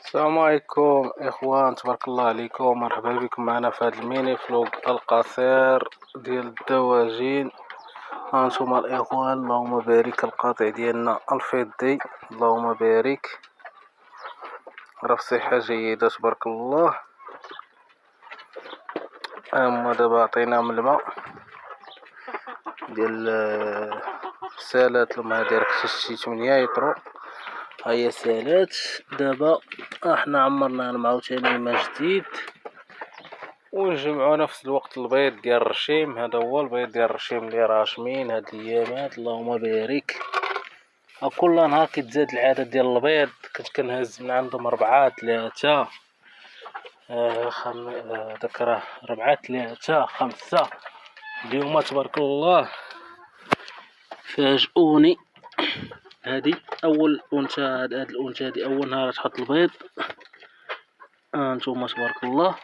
السلام عليكم اخوان، تبارك الله عليكم. مرحبا بكم معنا في هذا الميني فلوق القصير ديال الدواجن. هانتوما الاخوان، اللهم بارك. القاطع ديالنا الفضي، اللهم بارك. راه في صحة جيدة تبارك الله. اما دابا عطيناهم الماء ديال سالات الماء ديال شي 8 يطرو. هيا سالات. دابا احنا عمرنا عاوتاني ماء جديد ونجمعو نفس الوقت البيض ديال الرشيم. هذا هو البيض ديال الرشيم اللي راشمين هاد الايامات، اللهم بارك. كل نهار كيتزاد العدد ديال البيض. كنت كنهز من عندهم 4 3 داك راه 4 3 5. اليوم تبارك الله فاجئوني. هادي اول انثى، هاد الانثى هادي اول نهار تحط البيض. انتم تبارك الله.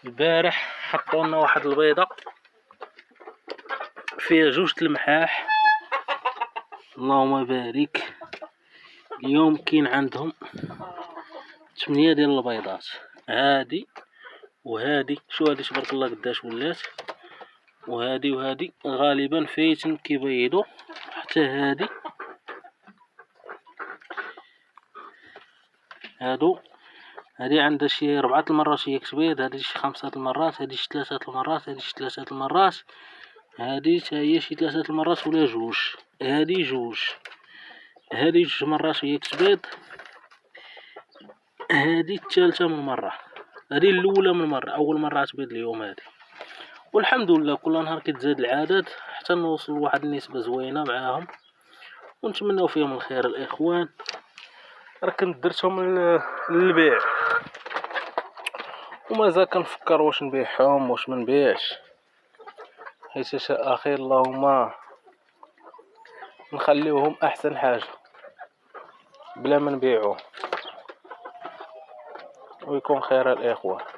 البارح حطوا لنا واحد البيضه فيها 2 المحاح، اللهم بارك. اليوم كاين عندهم 8 ديال البيضات. هادي وهادي، شو هادي تبارك الله قداش ولات. وهادي غالبا فايتن كيبيضوا. حتى هادي عندها شي 4 المرات هي كتبيض، هادي شي 5 المرات، هادي شي 3 المرات، هادي شي 3 المرات، هادي حتى هي شي 3 المرات ولا 2. هادي 2، هادي 2 مرات هي كتبيض. هادي الثالثة من مرة، هادي الأولى من مرة، أول مرة تبيض اليوم هادي. والحمد لله كل نهار كتزاد العدد حتى نوصل لواحد النسبة زوينة معاهم، ونتمنوا فيهم الخير الإخوان. راه كنت درتهم للبيع ومازال كنفكر واش نبيعهم واش منبيعش، حيت شاء اخير اللهم نخليوهم احسن حاجة بلا ما نبيعوه، ويكون خير الاخوة.